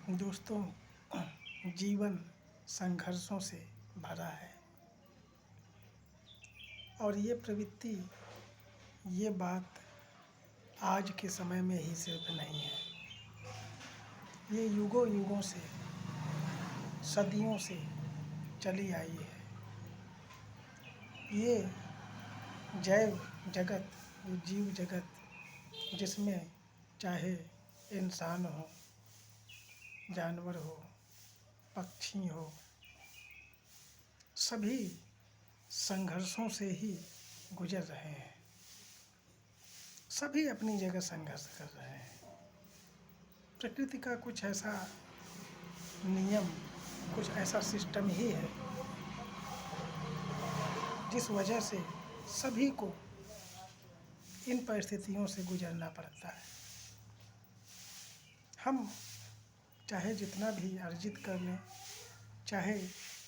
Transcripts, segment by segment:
दोस्तों, जीवन संघर्षों से भरा है और ये प्रवृत्ति, ये बात आज के समय में ही सिर्फ नहीं है। ये युगों युगों से, सदियों से चली आई है। ये जैव जगत, ये जीव जगत, जिसमें चाहे इंसान हो, जानवर हो, पक्षी हो, सभी संघर्षों से ही गुजर रहे हैं। सभी अपनी जगह संघर्ष कर रहे हैं। प्रकृति का कुछ ऐसा नियम, कुछ ऐसा सिस्टम ही है जिस वजह से सभी को इन परिस्थितियों से गुजरना पड़ता है। हम चाहे जितना भी अर्जित कर लें, चाहे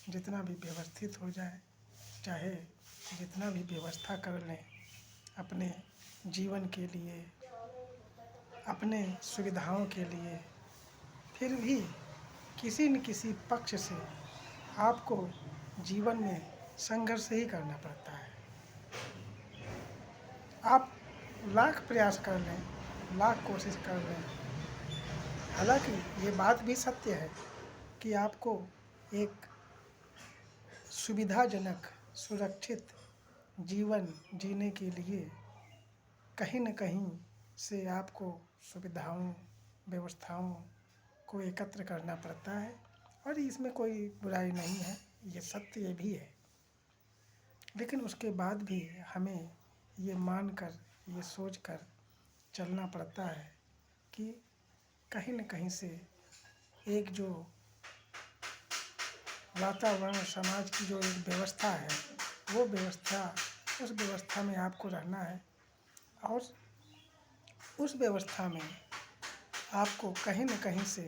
जितना भी व्यवस्थित हो जाए, चाहे जितना भी व्यवस्था कर लें अपने जीवन के लिए, अपने सुविधाओं के लिए, फिर भी किसी न किसी पक्ष से आपको जीवन में संघर्ष ही करना पड़ता है। आप लाख प्रयास कर लें, लाख कोशिश कर लें, हालांकि ये बात भी सत्य है कि आपको एक सुविधाजनक, सुरक्षित जीवन जीने के लिए कहीं न कहीं से आपको सुविधाओं, व्यवस्थाओं को एकत्र करना पड़ता है और इसमें कोई बुराई नहीं है, ये सत्य ये भी है। लेकिन उसके बाद भी हमें ये मानकर, ये सोचकर चलना पड़ता है कि कहीं न कहीं से एक जो वातावरण, समाज की जो एक व्यवस्था है, वो व्यवस्था, उस व्यवस्था में आपको रहना है और उस व्यवस्था में आपको कहीं न कहीं से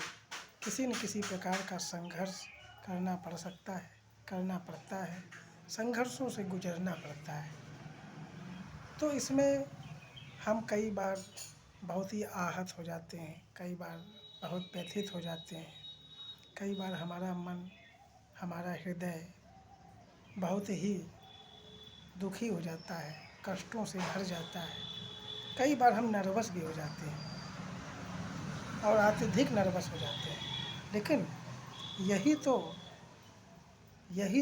किसी न किसी प्रकार का संघर्ष करना पड़ सकता है, करना पड़ता है, संघर्षों से गुजरना पड़ता है। तो इसमें हम कई बार बहुत ही आहत हो जाते हैं, कई बार बहुत व्यथित हो जाते हैं, कई बार हमारा मन, हमारा हृदय बहुत ही दुखी हो जाता है, कष्टों से भर जाता है। कई बार हम नर्वस भी हो जाते हैं और अत्यधिक नर्वस हो जाते हैं। लेकिन यही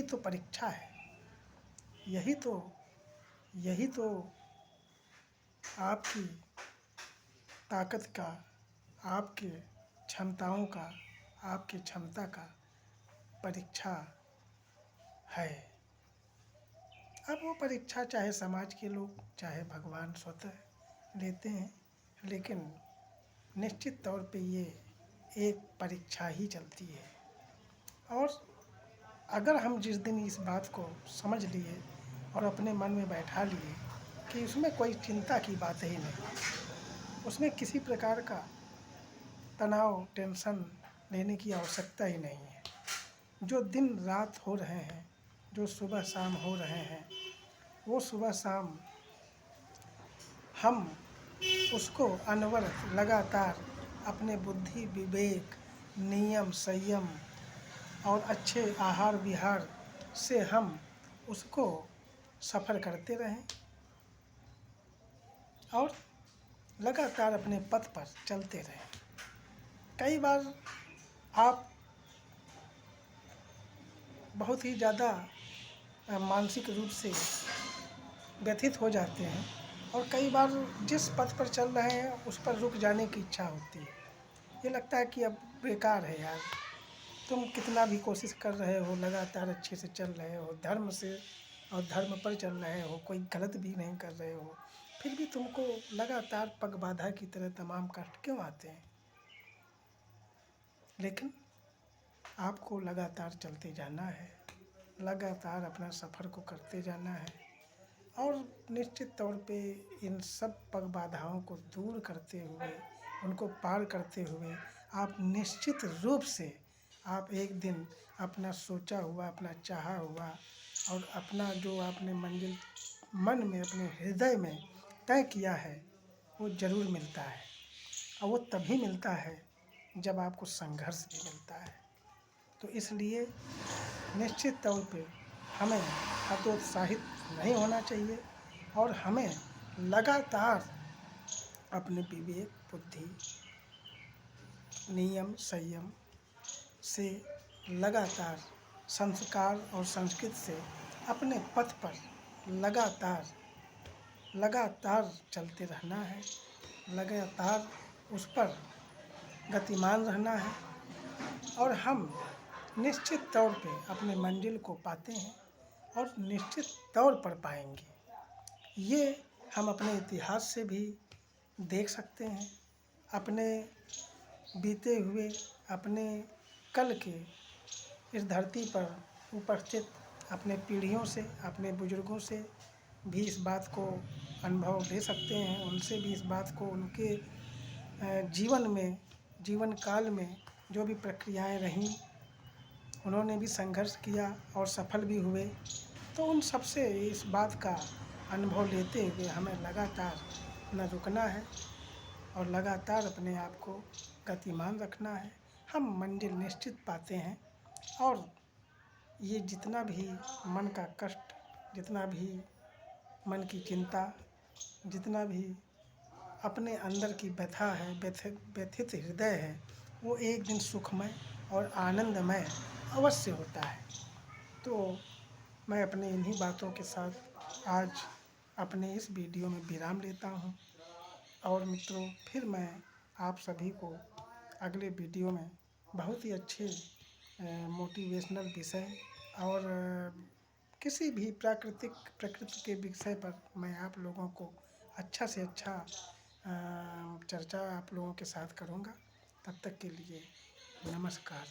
तो परीक्षा है, यही तो आपकी ताकत का, आपके क्षमताओं का, आपकी क्षमता का परीक्षा है। अब वो परीक्षा चाहे समाज के लोग, चाहे भगवान स्वतः लेते हैं, लेकिन निश्चित तौर पे ये एक परीक्षा ही चलती है। और अगर हम जिस दिन इस बात को समझ लिए और अपने मन में बैठा लिए कि उसमें कोई चिंता की बात ही नहीं, उसमें किसी प्रकार का तनाव, टेंशन लेने की आवश्यकता ही नहीं है। जो दिन रात हो रहे हैं, जो सुबह शाम हो रहे हैं, वो सुबह शाम हम उसको अनवरत लगातार अपने बुद्धि, विवेक, नियम, संयम और अच्छे आहार विहार से हम उसको सफ़र करते रहें और लगातार अपने पथ पर चलते रहें। कई बार आप बहुत ही ज़्यादा मानसिक रूप से व्यथित हो जाते हैं और कई बार जिस पथ पर चल रहे हैं उस पर रुक जाने की इच्छा होती है। ये लगता है कि अब बेकार है यार, तुम कितना भी कोशिश कर रहे हो, लगातार अच्छे से चल रहे हो, धर्म से और धर्म पर चल रहे हो, कोई गलत भी नहीं कर रहे हो, फिर भी तुमको लगातार पगबाधा की तरह तमाम कष्ट क्यों आते हैं? लेकिन आपको लगातार चलते जाना है, लगातार अपना सफ़र को करते जाना है और निश्चित तौर पे इन सब पगबाधाओं को दूर करते हुए, उनको पार करते हुए आप निश्चित रूप से आप एक दिन अपना सोचा हुआ, अपना चाहा हुआ और अपना जो आपने मंजिल मन में, अपने हृदय में तय किया है, वो ज़रूर मिलता है। और वो तभी मिलता है जब आपको संघर्ष भी मिलता है। तो इसलिए निश्चित तौर पे हमें हतोत्साहित नहीं होना चाहिए और हमें लगातार अपने विवेक, बुद्धि, नियम, संयम से लगातार संस्कार और संस्कृति से अपने पथ पर लगातार चलते रहना है, लगातार उस पर गतिमान रहना है और हम निश्चित तौर पे अपने मंजिल को पाते हैं और निश्चित तौर पर पाएंगे। ये हम अपने इतिहास से भी देख सकते हैं, अपने बीते हुए, अपने कल के इस धरती पर उपस्थित अपने पीढ़ियों से, अपने बुजुर्गों से भी इस बात को अनुभव ले सकते हैं, उनसे भी इस बात को उनके जीवन काल में जो भी प्रक्रियाएं रहीं, उन्होंने भी संघर्ष किया और सफल भी हुए। तो उन सब से इस बात का अनुभव लेते हुए हमें लगातार न रुकना है और लगातार अपने आप को गतिमान रखना है। हम मंजिल निश्चित पाते हैं और ये जितना भी मन का कष्ट, जितना भी मन की चिंता, जितना भी अपने अंदर की व्यथा है, व्यथित हृदय है, वो एक दिन सुखमय और आनंदमय अवश्य होता है। तो मैं अपने इन्हीं बातों के साथ आज अपने इस वीडियो में विराम लेता हूँ और मित्रों, फिर मैं आप सभी को अगले वीडियो में बहुत ही अच्छे मोटिवेशनल विषय और किसी भी प्रकृति के विषय पर मैं आप लोगों को अच्छा से अच्छा चर्चा आप लोगों के साथ करूँगा। तब तक के लिए नमस्कार।